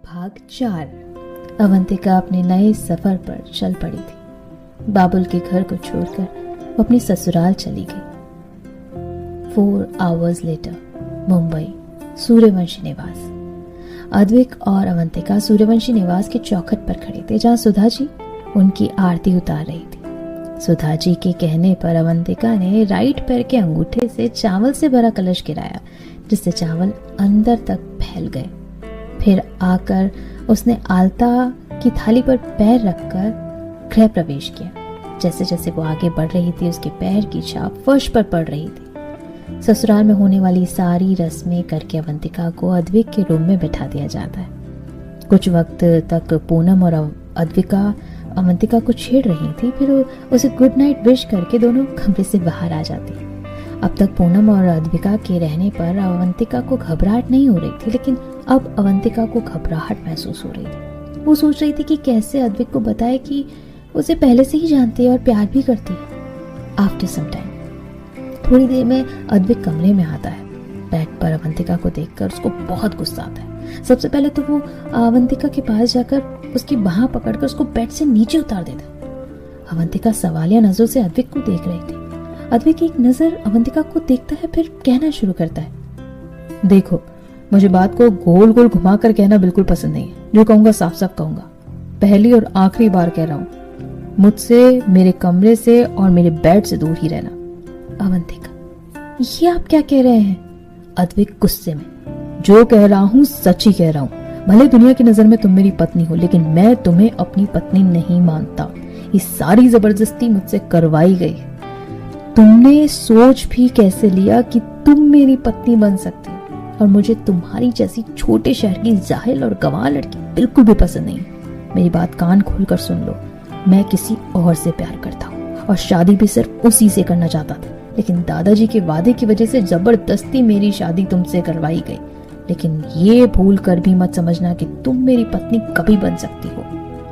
भाग 4। अवंतिका अपने नए सफर पर चल पड़ी थी। बाबुल के घर को छोड़कर वो अपनी ससुराल चली गई। 4 hours later, मुंबई, सूर्यवंशी निवास। अद्विक और अवंतिका सूर्यवंशी निवास के चौखट पर खड़े थे, जहां सुधा जी उनकी आरती उतार रही थी। सुधा जी के कहने पर अवंतिका ने राइट पैर के अंगूठे से चावल से भरा कलश गिराया, जिससे चावल अंदर तक फैल गए। फिर आकर उसने आलता की थाली पर पैर रखकर गृह प्रवेश किया। जैसे जैसे वो आगे बढ़ रही थी, उसके पैर की छाप फर्श पर पड़ रही थी। ससुराल में होने वाली सारी रस्में करके अवंतिका को अद्विक के रूम में बैठा दिया जाता है। कुछ वक्त तक पूनम और अवंतिका को छेड़ रही थी, फिर उसे गुड नाइट विश करके दोनों कमरे से बाहर आ जाती। अब तक पूनम और अद्विका के रहने पर अवंतिका को घबराहट नहीं हो रही थी, लेकिन अब अवंतिका को घबराहट महसूस हो रही थी। वो सोच रही थी कि कैसे अद्विक को बताए कि उसे पहले से ही जानती है और प्यार भी करती है। आफ्टर सम टाइम, थोड़ी देर में अद्विक कमरे में आता है। बेड पर अवंतिका को देखकर उसको बहुत गुस्सा आता है। सबसे पहले तो वो अवंतिका के पास जाकर उसकी बाह पकड़कर उसको बेड से नीचे उतार देता। अवंतिका सवालिया नजरों से अद्विक को देख रही थी। अद्विक एक नजर अवंतिका को देखता है, फिर कहना शुरू करता है, देखो, मुझे बात को गोल गोल घुमा कर कहना बिल्कुल पसंद नहीं है। जो कहूंगा साफ साफ कहूंगा। पहली और आखिरी बार कह रहा हूँ, मुझसे, मेरे कमरे से और मेरे बेड से दूर ही रहना। अवंतिका, ये आप क्या कह रहे हैं? अद्विक गुस्से में, जो कह रहा हूँ सच ही कह रहा हूँ। भले दुनिया की नजर में तुम मेरी पत्नी हो, लेकिन मैं तुम्हें अपनी पत्नी नहीं मानता। ये सारी जबरदस्ती मुझसे करवाई गई। तुमने सोच भी कैसे लिया कि तुम मेरी पत्नी बन सकती हो? और मुझे तुम्हारी जैसी छोटे शहर की जाहिल और गंवार लड़की बिल्कुल भी पसंद नहीं। मेरी बात कान खोलकर सुन लो। मैं किसी और से प्यार करता हूँ और शादी भी सिर्फ उसी से करना चाहता था, लेकिन दादाजी के वादे की वजह से जबरदस्ती मेरी शादी तुमसे करवाई गई। लेकिन ये भूल कर भी मत समझना कि तुम मेरी पत्नी कभी बन सकती हो।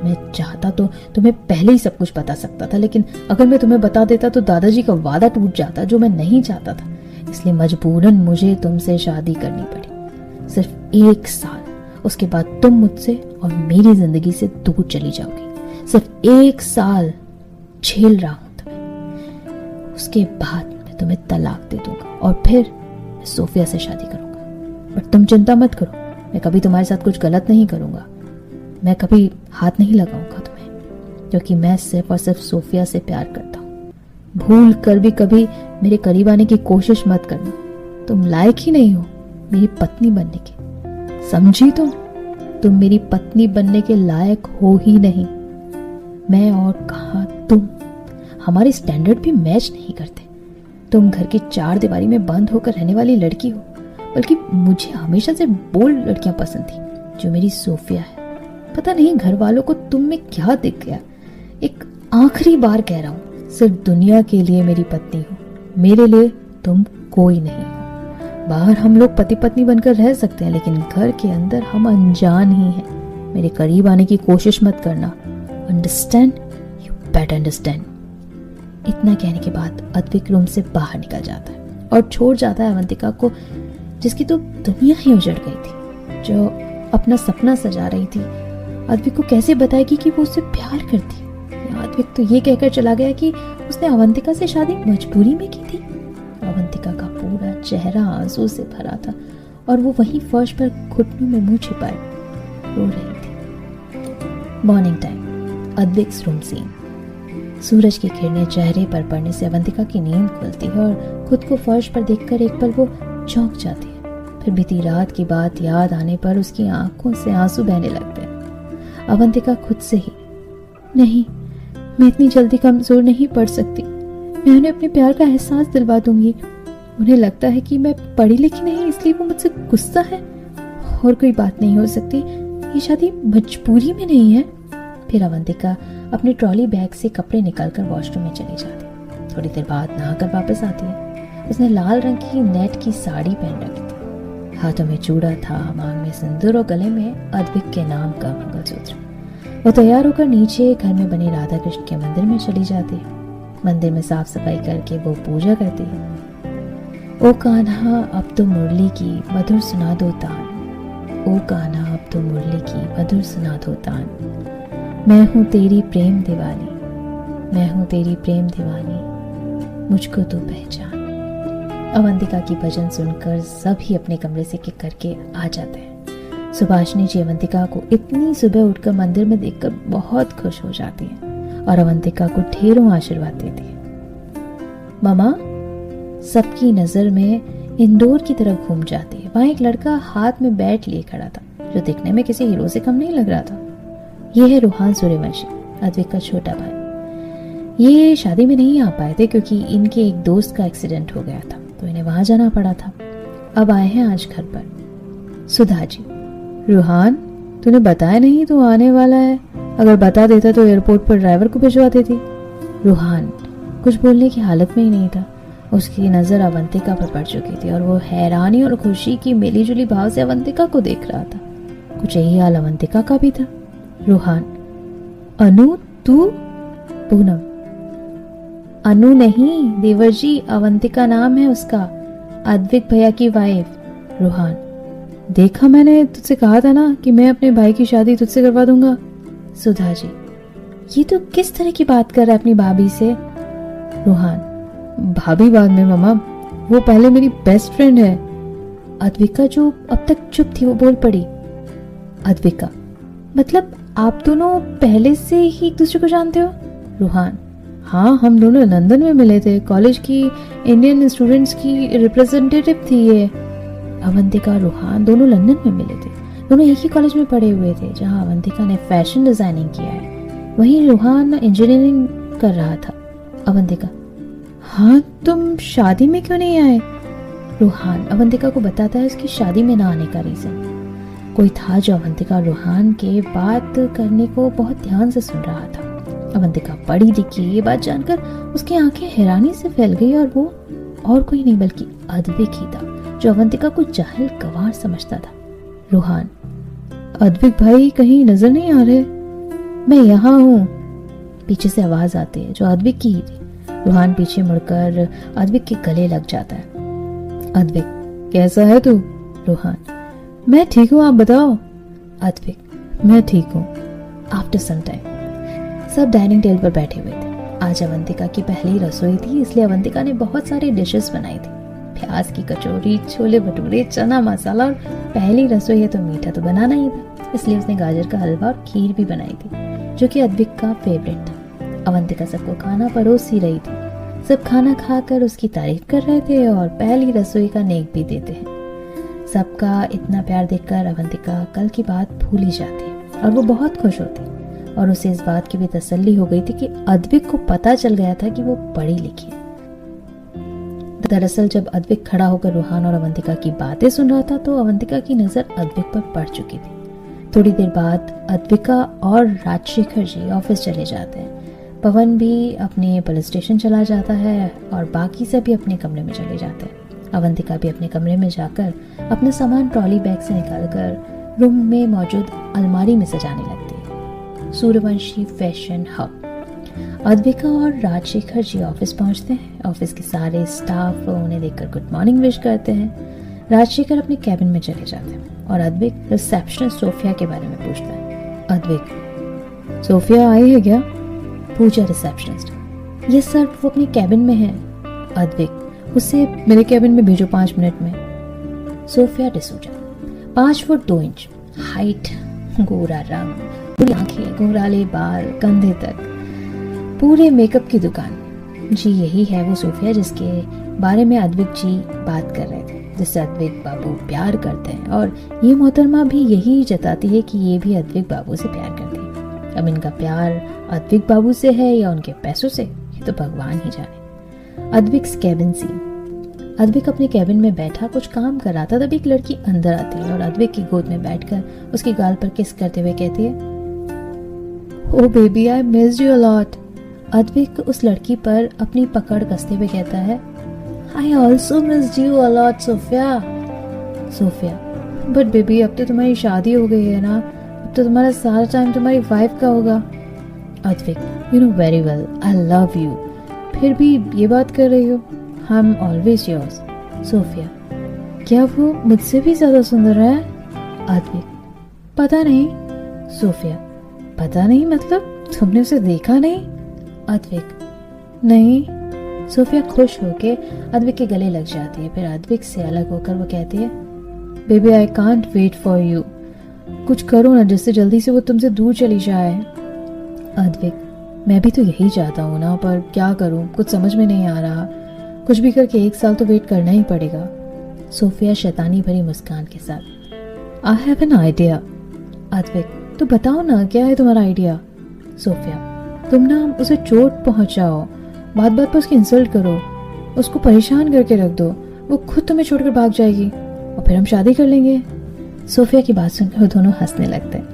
मैं चाहता तो तुम्हें पहले ही सब कुछ बता सकता था, लेकिन अगर मैं तुम्हें बता देता तो दादाजी का वादा टूट जाता, जो मैं नहीं चाहता था। इसलिए मजबूरन मुझे तुमसे शादी करनी पड़ी। सिर्फ 1 साल, उसके बाद तुम मुझसे और मेरी जिंदगी से दूर चली जाओगी। सिर्फ 1 साल झेल रहा हूं तुम्हें, उसके बाद मैं तुम्हें तलाक दे दूंगा और फिर मैं सोफिया से शादी करूंगा। बट तुम चिंता मत करो, मैं कभी तुम्हारे साथ कुछ गलत नहीं करूंगा। मैं कभी हाथ नहीं लगाऊंगा तुम्हें, क्योंकि मैं सिर्फ और सिर्फ सोफिया से प्यार करता हूँ। भूल कर भी कभी मेरे करीब आने की कोशिश मत करना। तुम लायक ही नहीं हो मेरी पत्नी बनने के, समझी? तुम मेरी पत्नी बनने के लायक हो ही नहीं। मैं और कहा तुम, हमारे स्टैंडर्ड भी मैच नहीं करते। तुम घर की 4 दीवारी में बंद होकर रहने वाली लड़की हो, बल्कि मुझे हमेशा से बोल्ड लड़कियां पसंद थी, जो मेरी सोफिया है। पता नहीं घर वालों को तुम में क्या दिख गया। एक आखिरी बार कह रहा हूँ, सिर्फ दुनिया के लिए मेरी पत्नी हो, मेरे लिए तुम कोई नहीं हो। बाहर हम लोग पति पत्नी बनकर रह सकते हैं, लेकिन घर के अंदर हम अनजान ही हैं। मेरे करीब आने की कोशिश मत करना। अंडरस्टैंड? You better understand. इतना कहने के बाद अद्विक रूम से बाहर निकल जाता है और छोड़ जाता है अवंतिका को, जिसकी तो दुनिया ही उजड़ गई थी, जो अपना सपना सजा रही थी। अद्विक को कैसे बताएगी कि वो उससे प्यार करती है? अद्विक तो ये कहकर चला गया कि उसने अवंतिका से शादी मजबूरी में की थी। अवंतिका का पूरा चेहरा आंसू से भरा था और वो वहीं फर्श पर घुटनों में मुंह छिपाए रो रही थी। Morning time, Advik's room scene. सूरज की किरणें चेहरे पर पड़ने से अवंतिका की नींद खुलती है और खुद को फर्श पर देखकर एक पल वो चौंक जाती है। फिर बीती रात की बात याद आने पर उसकी आंखों से आंसू बहने लगते हैं। अवंतिका खुद से ही, नहीं, मैं इतनी जल्दी कमजोर नहीं पड़ सकती। मैं उन्हें अपने प्यार का एहसास दिलवा दूंगी। उन्हें लगता है कि मैं पढ़ी लिखी नहीं, इसलिए वो मुझसे गुस्सा है। और कोई बात नहीं हो सकती, ये शादी मजबूरी में नहीं है। फिर अवंतिका अपने ट्रॉली बैग से कपड़े निकालकर वॉशरूम में चली जाती है। थोड़ी देर बाद नहाकर वापस आती है। उसने लाल रंग की नेट की साड़ी पहन रखी थी। हाथों में चूड़ा था, मांग में सिंदूर और गले में अद्विक के नाम का मंगलसूत्र। वो तैयार होकर नीचे घर में बने राधा कृष्ण के मंदिर में चली जाती है। मंदिर में साफ सफाई करके वो पूजा करती है। ओ कान्हा, अब तो मुरली की मधुर सुना दो तान। ओ कान्हा अब तो मुरली की मधुर सुना दो तान। मैं हूँ तेरी प्रेम दीवानी, मैं हूँ तेरी प्रेम दीवानी, मुझको तू पहचान। अवंतिका की भजन सुनकर सभी अपने कमरे से किक करके आ जाते हैं। सुभाषिनी जी अवंतिका को इतनी सुबह उठकर मंदिर में देखकर बहुत खुश हो जाती हैं और अवंतिका को ढेरों आशीर्वाद देती है। मामा, सबकी नजर में इंदौर की तरफ घूम जाती है। वहां एक लड़का हाथ में बैट लिए खड़ा था जो दिखने में किसी हीरो से कम नहीं लग रहा था। यह है रूहान सूर्यवंशी, अद्विक का छोटा भाई। ये शादी में नहीं आ पाए थे क्योंकि इनके एक दोस्त का एक्सीडेंट हो गया था, तो इन्हें वहां जाना पड़ा था। अब आए हैं आज घर पर। सुधा जी, रूहान तूने बताया नहीं तू आने वाला है, अगर बता देता तो एयरपोर्ट पर ड्राइवर को भिजवा देती। रूहान कुछ बोलने की हालत में ही नहीं था। उसकी नजर अवंतिका पर पड़ चुकी थी और वो हैरानी और खुशी की मिलीजुली भाव से अवंतिका को देख रहा था। कुछ यही हाल अवंतिका का भी था। रूहान, अनु तू? पूनम, अनु नहीं देवर जी, अवंतिका नाम है उसका, अद्विक भैया की वाइफ। रूहान, देखा मैंने तुझसे कहा था ना कि मैं अपने भाई की शादी तुझसे करवा दूंगा। सुधा जी, ये तो किस तरह की बात कर रहा है अपनी भाभी से? रूहान, भाभी बाद में मामा, वो पहले मेरी बेस्ट फ्रेंड है। अद्विका जो अब तक चुप थी वो बोल पड़ी। अद्विका, मतलब आप दोनों पहले से ही एक दूसरे को जानते हो? रूहान, हाँ, हम दोनों लंदन में मिले थे, कॉलेज की इंडियन स्टूडेंट्स की रिप्रेजेंटेटिव थी ये। अवंतिका और रूहान दोनों लंदन में मिले थे, दोनों एक ही कॉलेज में पढ़े हुए थे। जहाँ अवंतिका ने फैशन डिजाइनिंग किया है वहीं रूहान इंजीनियरिंग कर रहा था। अवंतिका, हाँ, तुम शादी में क्यों नहीं आए? रूहान अवंतिका को बताता है उसकी शादी में ना आने का रीजन। कोई था जो अवंतिका और रूहान के बात करने को बहुत ध्यान से सुन रहा था। अवंतिका पढ़ी लिखी, ये बात जानकर उसकी आंखें हैरानी से फैल गई और वो और कोई नहीं बल्कि अद्विक ही था जो अवंतिका को जाहिल गंवार समझता था। रूहान, अद्विक भाई कहीं नजर नहीं आ रहे? मैं यहाँ हूँ, पीछे से आवाज आती है जो अद्विक की ही थी। रूहान पीछे मुड़कर अद्विक के गले लग जाता है। अद्विक, कैसा है तू? रूहान, मैं ठीक हूँ, आप बताओ। अद्विक, मैं ठीक हूँ। आफ्टर सम टाइम सब डाइनिंग टेबल पर बैठे हुए थे। आज अवंतिका की पहली रसोई थी, इसलिए अवंतिका ने बहुत सारी डिशेस बनाई थी। प्याज की कचौरी, छोले भटूरे, चना मसाला, और पहली रसोई है तो मीठा तो बनाना ही था, इसलिए उसने गाजर का हलवा और खीर भी बनाई थी जो कि अद्विक का फेवरेट था। अवंतिका सबको खाना परोस ही रही थी। सब खाना खाकर उसकी तारीफ कर रहे थे और पहली रसोई का नेक भी देते हैं। सबका इतना प्यार देखकर अवंतिका कल की बात भूल ही जाती और वो बहुत खुश होती और उसे इस बात की भी तसल्ली हो गई थी कि अद्विक को पता चल गया था कि वो पढ़ी लिखी है। दरअसल जब अद्विक खड़ा होकर रूहान और अवंतिका की बातें सुन रहा था तो अवंतिका की नजर अद्विक पर पड़ चुकी थी। थोड़ी देर बाद अद्विका और राजशेखर जी ऑफिस चले जाते हैं। पवन भी अपने पुलिस स्टेशन चला जाता है और बाकी सभी अपने कमरे में चले जाते हैं। अवंतिका भी अपने कमरे में जाकर अपना सामान ट्रॉली बैग से निकालकर रूम में मौजूद अलमारी में सजाने लगती है। Suryavanshi fashion hub. अद्विका और राजशेखर जी ऑफिस पहुंचते हैं। ऑफिस के सारे स्टाफ उन्हें देखकर गुड मॉर्निंग विश करते हैं। राजशेखर अपने कैबिन में चले जाते हैं और अद्विक रिसेप्शनिस्ट सोफिया के बारे में पूछता है। अद्विक, सोफिया आई है क्या? पूछा रिसेप्शनिस्ट। यस सर, वो अपने कैबिन में है। अद्विक, उसे मेरे कैबिन में भेजो 5 मिनट में। Sophia D'Souza, 5 foot 2 inch height, गोरा रंग, पूरी आंखें, घुंघराले बाल, कंधे तक, पूरे मेकअप की दुकान। जी यही है वो सोफिया जिसके बारे में अद्विक जी बात कर रहे थे, जिससे अद्विक बाबू प्यार करते हैं और ये मोहतरमा भी यही जताती है कि ये भी अद्विक बाबू से प्यार करती है। अब इनका प्यार अद्विक बाबू से है या उनके पैसों से, ये तो भगवान ही जाने। Advik cabin scene. अद्विक अपने कैबिन में बैठा कुछ काम कर रहा था, तभी एक लड़की अंदर आती है और अद्विक की गोद में बैठकर उसके गाल पर किस करते हुए कहती है, oh baby, I missed you a lot. Advik उस लड़की पर अपनी पकड़ कसते हुए कहता है, I also missed you a lot Sophia. Sophia, but baby अब तो तुम्हारी शादी हो गई है ना, अब तो तुम्हारा सारा टाइम तुम्हारी वाइफ का होगा। Advik, you know very well I love you, फिर भी ये बात कर रही हो। I am always yours. Sophia, क्या वो मुझसे भी ज्यादा सुंदर है? अद्विक, पता नहीं। सोफिया, पता नहीं मतलब तुमने उसे देखा नहीं? अद्विक, नहीं। सोफिया खुश होके अद्विक के गले लग जाती है। फिर अद्विक से अलग होकर वो कहती है, baby I can't wait for you, कुछ करो ना जिससे जल्दी से वो तुमसे दूर चली जाए। अद्विक, मैं भी तो यही चाहता हूँ ना, पर क्या करूँ, कुछ समझ में नहीं आ रहा। कुछ भी करके 1 साल तो वेट करना ही पड़ेगा। सोफिया शैतानी भरी मुस्कान के साथ, I have an idea. Advik, तो बताओ ना क्या है तुम्हारा आइडिया? सोफिया, तुम ना उसे चोट पहुंचाओ, बात बात पर उसकी इंसल्ट करो, उसको परेशान करके रख दो, वो खुद तुम्हें छोड़कर भाग जाएगी और फिर हम शादी कर लेंगे। सोफिया की बात सुनकर वो दोनों हंसने लगते हैं।